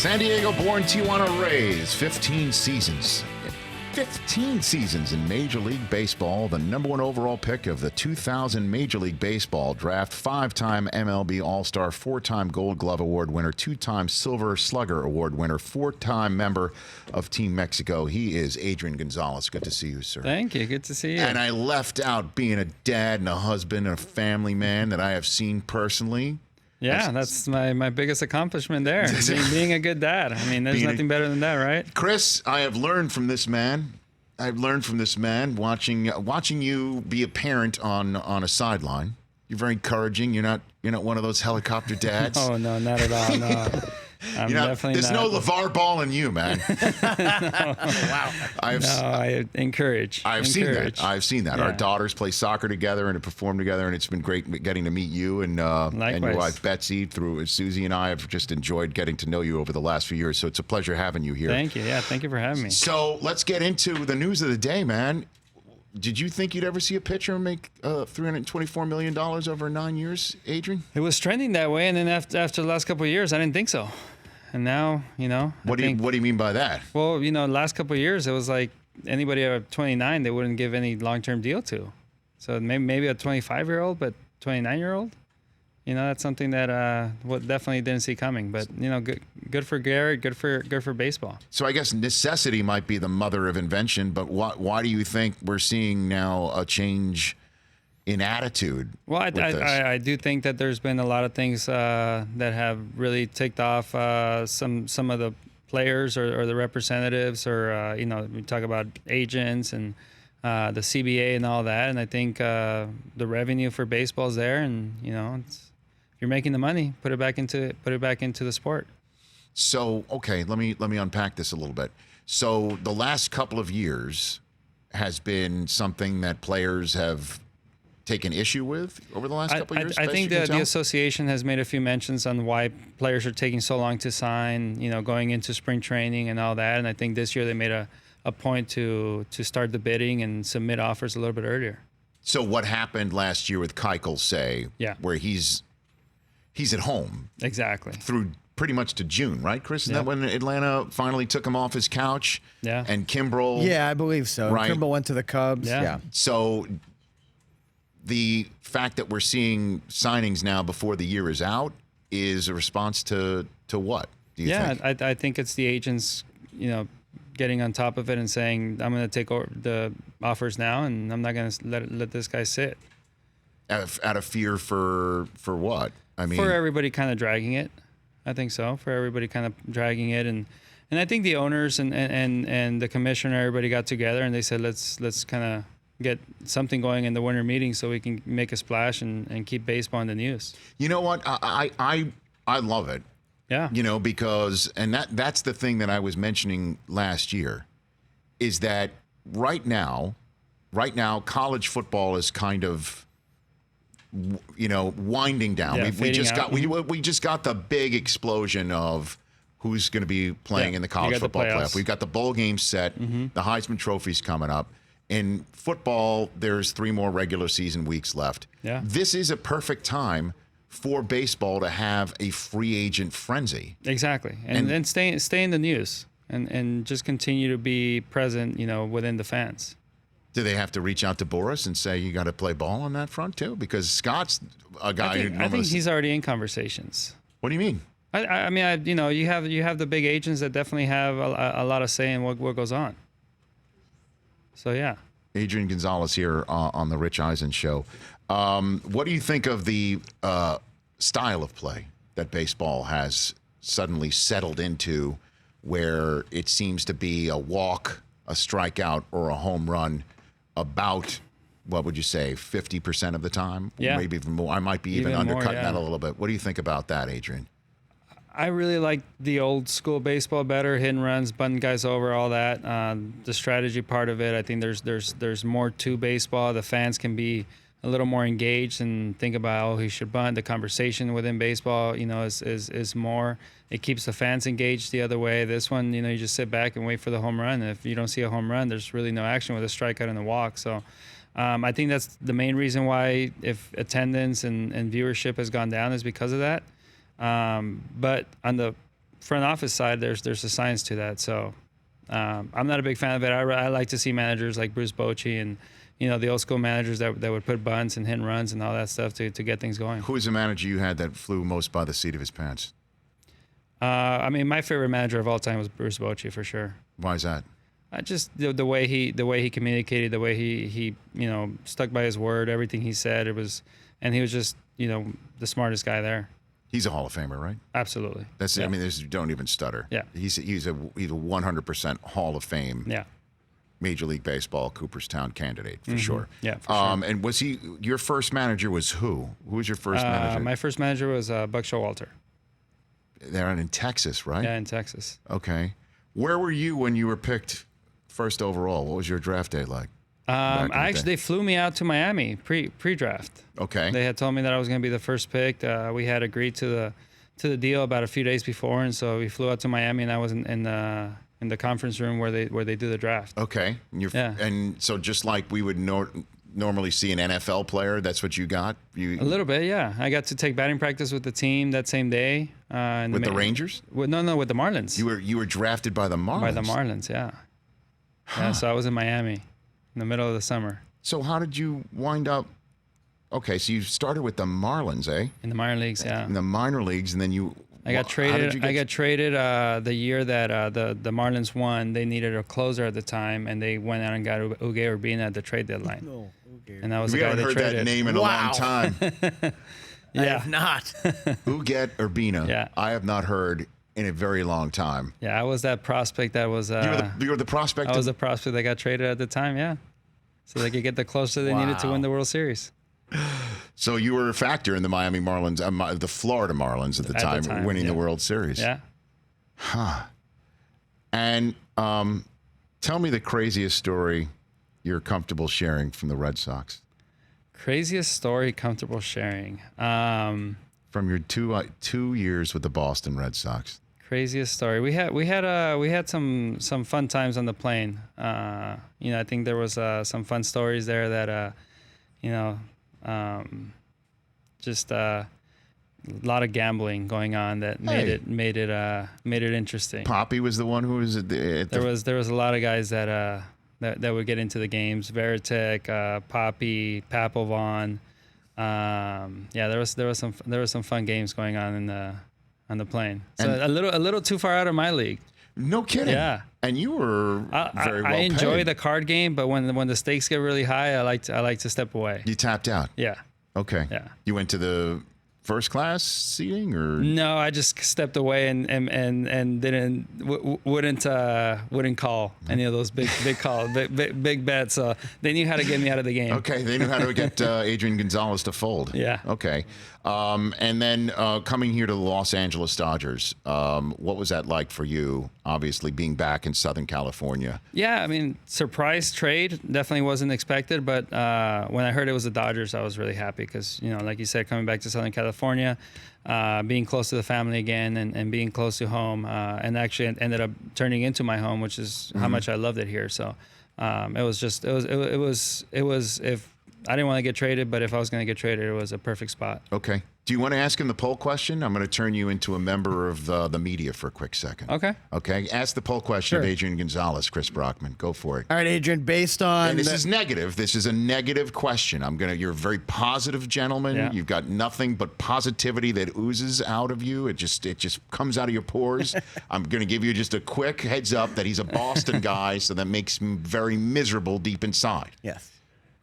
San Diego-born Tijuana Rays, 15 seasons. 15 seasons in Major League Baseball, the number one overall pick of the 2000 Major League Baseball draft, five-time MLB All-Star, four-time Gold Glove Award winner, two-time Silver Slugger Award winner, four-time member of Team Mexico. He is Adrian Gonzalez. Good to see you, sir. Thank you. Good to see you. And I left out being a dad and a husband and a family man that I have seen personally. Yeah, that's my biggest accomplishment there, being a good dad. I mean, there's nothing better than that, right? Chris, I have learned from this man. Watching you be a parent on a sideline. You're very encouraging. You're not one of those helicopter dads. Oh, no, not at all, no. I'm definitely there's not. no LeVar Ball in you, man. Wow. I encourage. I've seen that. Yeah. Our daughters play soccer together and have performed together, and it's been great getting to meet you and your wife Betsy. Through Susie and I have just enjoyed getting to know you over the last few years. So it's a pleasure having you here. Thank you. Yeah, thank you for having me. So let's get into the news of the day, man. Did you think you'd ever see a pitcher make $324 million over 9 years, Adrian? It was trending that way, and then after the last couple of years, I didn't think so. And now, What do you mean by that? Well, the last couple of years, it was like anybody at 29, they wouldn't give any long-term deal to. So maybe a 25-year-old, but 29-year-old, that's something that definitely didn't see coming. But good for Garrett, good for baseball. So I guess necessity might be the mother of invention. But why do you think we're seeing now a change in attitude? Well, I do think that there's been a lot of things that have really ticked off some of the players or the representatives, or we talk about agents and the CBA and all that. And I think the revenue for baseball is there, and if you're making the money, put it back into the sport. So okay, let me unpack this a little bit. So the last couple of years has been something that players have taken issue with over the last couple of years? I think the association has made a few mentions on why players are taking so long to sign, going into spring training and all that. And I think this year they made a point to start the bidding and submit offers a little bit earlier. So what happened last year with Keuchel, say, where he's at home. Exactly. Through pretty much to June, right, Chris? Isn't that when Atlanta finally took him off his couch? Yeah. And Kimbrel. Yeah, I believe so. Right. Kimbrel went to the Cubs. Yeah. So the fact that we're seeing signings now before the year is out is a response to what, do you think? I think it's the agents, getting on top of it and saying, I'm going to take over the offers now, and I'm not going to let this guy sit. Out of fear for what? I mean, for everybody kind of dragging it. I think so. For everybody kind of dragging it, and I think the owners and the commissioner, everybody got together and they said, let's kind of get something going in the winter meeting so we can make a splash and keep baseball in the news. You know what? I love it. Yeah. Because that's the thing that I was mentioning last year, is that right now college football is kind of winding down. Yeah, we just got the big explosion of who's going to be playing in the college football playoff. We've got the bowl game set. Mm-hmm. The Heisman Trophy's coming up. In football, there's 3 more regular season weeks left. Yeah. This is a perfect time for baseball to have a free agent frenzy. Exactly. And then stay in the news and just continue to be present, within the fans. Do they have to reach out to Boris and say you got to play ball on that front too? Because Scott's a guy I think he's already in conversations. What do you mean? I mean, you have the big agents that definitely have a lot of say in what goes on. So, yeah. Adrian Gonzalez here on the Rich Eisen Show. What do you think of the style of play that baseball has suddenly settled into, where it seems to be a walk, a strikeout, or a home run about, what would you say, 50% of the time? Yeah. Maybe even more. I might be even undercutting that a little bit. What do you think about that, Adrian? I really like the old school baseball better, hit and runs, bunting guys over, all that. The strategy part of it, I think there's more to baseball. The fans can be a little more engaged and think about, he should bunt. The conversation within baseball, is more. It keeps the fans engaged the other way. This one, you just sit back and wait for the home run. And if you don't see a home run, there's really no action with a strikeout and a walk. So I think that's the main reason why, if attendance and viewership has gone down, is because of that. But on the front office side, there's a science to that. So I'm not a big fan of it. I like to see managers like Bruce Bochy and the old school managers that would put bunts and hit and runs and all that stuff to get things going. Who was the manager you had that flew most by the seat of his pants? I mean, my favorite manager of all time was Bruce Bochy for sure. Why is that? Just the way he communicated, the way he stuck by his word, everything he said. And he was just the smartest guy there. He's a Hall of Famer, right? Absolutely. That's yeah. I mean, don't even stutter. Yeah. He's a 100% Hall of Fame. Yeah. Major League Baseball Cooperstown candidate for sure. Yeah, for sure. And was he your first manager? Was who? Who was your first manager? My first manager was Buck Showalter. They're in Texas, right? Yeah, in Texas. Okay. Where were you when you were picked first overall? What was your draft day like? They flew me out to Miami pre-draft. Okay. They had told me that I was going to be the first pick. We had agreed to the deal about a few days before, and so we flew out to Miami, and I was in the conference room where they do the draft. Okay. And so just like we would normally see an NFL player, that's what you got? A little bit, yeah. I got to take batting practice with the team that same day. With the Rangers? No, with the Marlins. You were drafted by the Marlins? By the Marlins, yeah. Huh. Yeah, so I was in Miami in the middle of the summer. So how did you wind up? Okay, so you started with the Marlins, eh? In the minor leagues, yeah. In the minor leagues, and then I got traded. I got traded the year that the Marlins won. They needed a closer at the time, and they went out and got Uge Urbina at the trade deadline. No, and that was we the guy haven't they heard traded. that name in a long time. I have not. Uge Urbina. Yeah. I have not heard in a very long time. Yeah, I was that prospect that was. You were the prospect. I was the prospect that got traded at the time. Yeah, so they could get the closer they needed to win the World Series. So you were a factor in the Miami Marlins, the Florida Marlins at the time winning the World Series. Yeah. Huh. And tell me the craziest story you're comfortable sharing from the Red Sox. Craziest story comfortable sharing. From your 2 years with the Boston Red Sox. Craziest story. We had some fun times on the plane. I think there was some fun stories there that just a lot of gambling going on that made it interesting. Poppy was the one who was there was a lot of guys that would get into the games. Veritek, Poppy, Papelbon. There was some fun games going on on the plane. So a little too far out of my league. No kidding. Yeah. And you were very well I enjoy paid. the card game, but when the stakes get really high, I like to step away. You tapped out. Yeah. Okay. Yeah. You went to the first class seating, or no? I just stepped away and wouldn't call any of those big bets. So they knew how to get me out of the game. Okay, they knew how to get Adrian Gonzalez to fold. Yeah. Okay. And then coming here to the Los Angeles Dodgers, what was that like for you? Obviously, being back in Southern California. Yeah, I mean, surprise trade, definitely wasn't expected. But when I heard it was the Dodgers, I was really happy because, like you said, coming back to Southern California, being close to the family again, and being close to home, and actually it ended up turning into my home, which is how much I loved it here. So it was if I didn't want to get traded, but if I was going to get traded, it was a perfect spot. Okay. Do you want to ask him the poll question? I'm going to turn you into a member of the media for a quick second. Okay. Okay. Ask the poll question of Adrian Gonzalez, Chris Brockman. Go for it. All right, Adrian, based on... And this is negative. This is a negative question. You're a very positive gentleman. Yeah. You've got nothing but positivity that oozes out of you. It just comes out of your pores. I'm going to give you just a quick heads up that he's a Boston guy, so that makes me very miserable deep inside. Yes.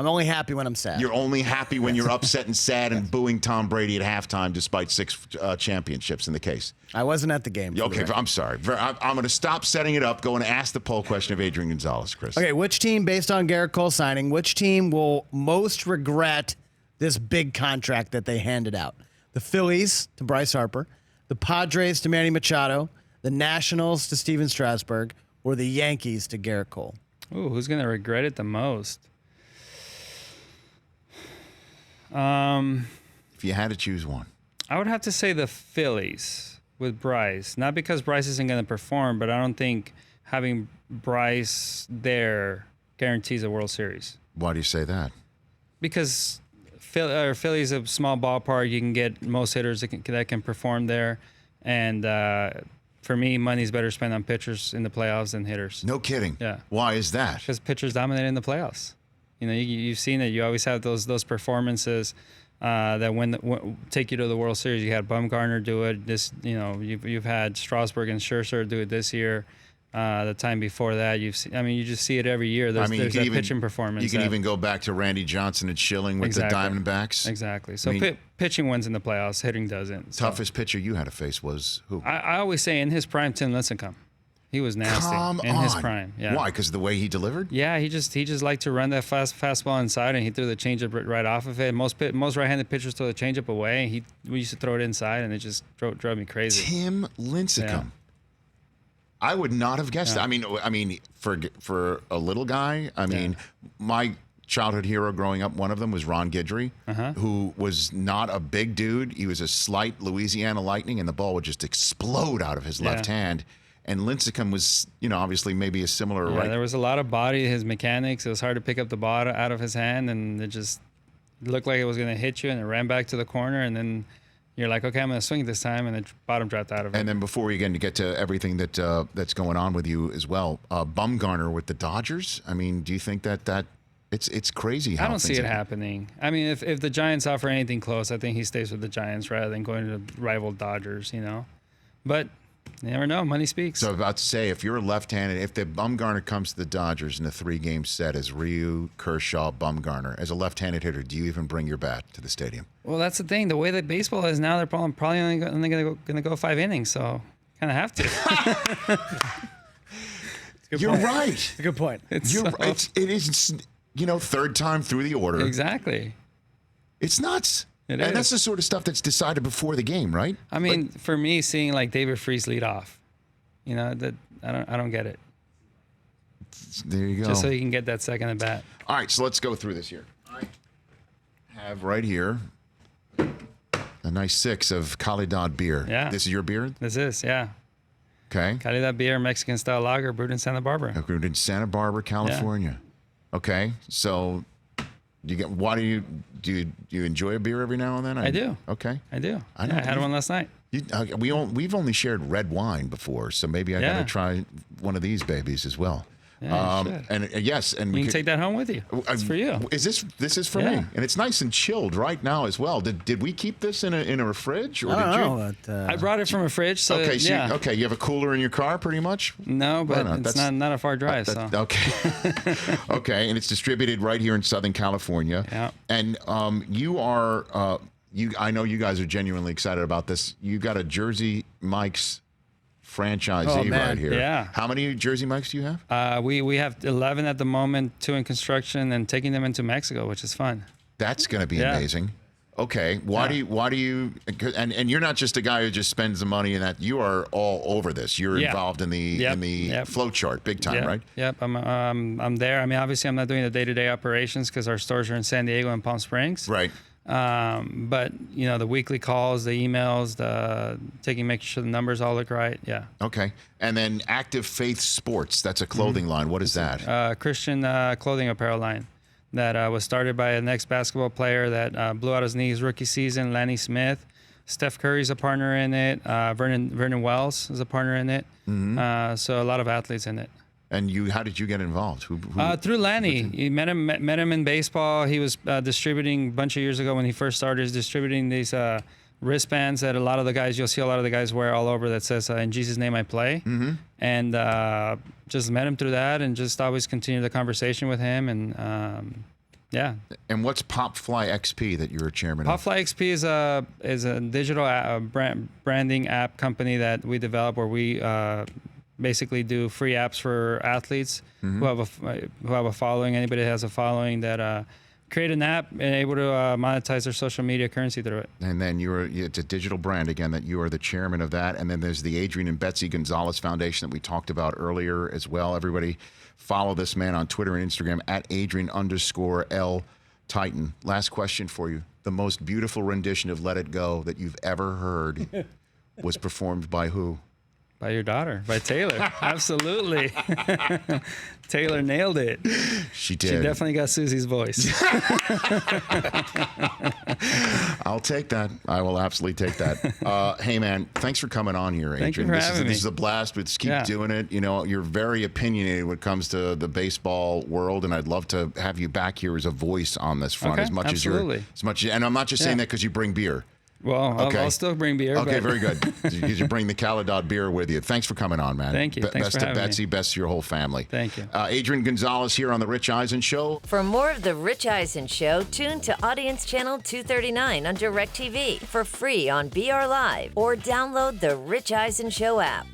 I'm only happy when I'm sad. You're only happy when you're upset and sad and booing Tom Brady at halftime despite 6 championships in the case. I wasn't at the game. Okay, I'm sorry. I'm going to stop setting it up. Go and ask the poll question of Adrian Gonzalez, Chris. Okay, which team, based on Garrett Cole signing, which team will most regret this big contract that they handed out? The Phillies to Bryce Harper, the Padres to Manny Machado, the Nationals to Steven Strasburg, or the Yankees to Garrett Cole? Ooh, who's going to regret it the most? If you had to choose one. I would have to say the Phillies with Bryce. Not because Bryce isn't going to perform, but I don't think having Bryce there guarantees a World Series. Why do you say that? Because Philly's a small ballpark. You can get most hitters that can perform there. And for me, money's better spent on pitchers in the playoffs than hitters. No kidding. Yeah. Why is that? Because pitchers dominate in the playoffs. You've seen it. You always have those performances that take you to the World Series. You had Bumgarner do it. You've had Strasburg and Scherzer do it this year. The time before that, you just see it every year. There's that pitching performance. You can even go back to Randy Johnson and Schilling with the Diamondbacks. Exactly. So pitching wins in the playoffs, hitting doesn't. So. Toughest pitcher you had to face was who? I always say in his prime, Tim Lincecum. He was nasty in his prime. Yeah. Why? Because of the way he delivered? Yeah, he just liked to run that fastball inside, and he threw the changeup right off of it. Most right-handed pitchers throw the changeup away. We used to throw it inside, and it just drove me crazy. Tim Lincecum. Yeah. I would not have guessed that. I mean, for a little guy, my childhood hero growing up, one of them was Ron Guidry, who was not a big dude. He was a slight Louisiana Lightning, and the ball would just explode out of his left hand. And Lincecum was, obviously maybe a similar. Yeah, there was a lot of body. His mechanics. It was hard to pick up the ball out of his hand, and it just looked like it was going to hit you, and it ran back to the corner, and then you're like, okay, I'm going to swing this time, and the bottom dropped out of it. And then before we get to everything that's going on with you as well, Bumgarner with the Dodgers. I mean, do you think that it's crazy how I don't see it happening. I mean, if the Giants offer anything close, I think he stays with the Giants rather than going to the rival Dodgers, But you never know. Money speaks. So I was about to say, if you're left-handed, if the Bumgarner comes to the Dodgers in a 3-game set as Ryu, Kershaw, Bumgarner, as a left-handed hitter, do you even bring your bat to the stadium? Well, that's the thing. The way that baseball is now, they're probably only going to go 5 innings, so kind of have to. You're right. It's a good point. It is, third time through the order. Exactly. It's nuts. And that's the sort of stuff that's decided before the game, right? I mean, for me, seeing like David Freese lead off, that I don't get it. There you go. Just so you can get that second at bat. All right, so let's go through this here. I have right here a nice 6 of Calidad beer. Yeah. This is your beer? This is, yeah. Okay. Calidad beer, Mexican style lager, brewed in Santa Barbara. Brewed in Santa Barbara, California. Yeah. Okay, so. Why do you enjoy a beer every now and then? I do. Okay. I do. I had one last night. We've only shared red wine before, so maybe I got to try one of these babies as well. Yeah, and yes, and you can take that home with you. It's for you. This is for me, and it's nice and chilled right now as well. Did we keep this in a fridge, or did you? I brought it from a fridge. So okay, you have a cooler in your car, pretty much. No, but it's not a far drive. So okay, okay, and it's distributed right here in Southern California. Yeah, and you are I know you guys are genuinely excited about this. You got a Jersey Mike's franchisee right here. Yeah. How many Jersey Mikes do you have? We have 11 at the moment, 2 in construction, and taking them into Mexico, which is fun. That's going to be amazing. Okay. Why do you and you're not just a guy who just spends the money in that. You are all over this. You're involved in the flow chart big time, right? Yep. I'm there. I mean, obviously I'm not doing the day-to-day operations because our stores are in San Diego and Palm Springs. Right. But the weekly calls, the emails, making sure the numbers all look right. Yeah. Okay. And then Active Faith Sports, that's a clothing line. What is that? Christian clothing apparel line that was started by an ex-basketball player that blew out his knees rookie season, Lanny Smith. Steph Curry's a partner in it. Vernon Wells is a partner in it. Mm-hmm. So a lot of athletes in it. And how did you get involved? Through Lanny. You met him in baseball. He was distributing a bunch of years ago when he first started. He was distributing these wristbands that you'll see a lot of the guys wear all over that says, "In Jesus' name I play." Mm-hmm. And just met him through that, and just always continued the conversation with him. And yeah. And what's Popfly XP that you're a chairman of? Popfly XP is a digital branding app company that we develop where we basically do free apps for athletes who have a following. Anybody that has a following that create an app and able to monetize their social media currency through it. And then it's a digital brand again that you are the chairman of that. And then there's the Adrian and Betsy Gonzalez Foundation that we talked about earlier as well. Everybody follow this man on Twitter and Instagram at Adrian_L Titan. Last question for you: the most beautiful rendition of "Let It Go" that you've ever heard was performed by who? By your daughter, by Taylor. Absolutely. Taylor nailed it. She did. She definitely got Susie's voice. I'll take that. I will absolutely take that. Hey, man, thanks for coming on here, Adrian. Thank you for having me. This is a blast. Let's keep doing it. You know, you're very opinionated when it comes to the baseball world, and I'd love to have you back here as a voice on this front Okay, absolutely. and I'm not just saying that because you bring beer. Well, I'll still bring beer. Okay, but very good. Because you bring the Caladot beer with you. Thanks for coming on, man. Thank you. Thanks best for to having Betsy, me. best to your whole family. Thank you. Adrian Gonzalez here on The Rich Eisen Show. For more of The Rich Eisen Show, tune to Audience Channel 239 on DirecTV for free on BR Live or download the Rich Eisen Show app.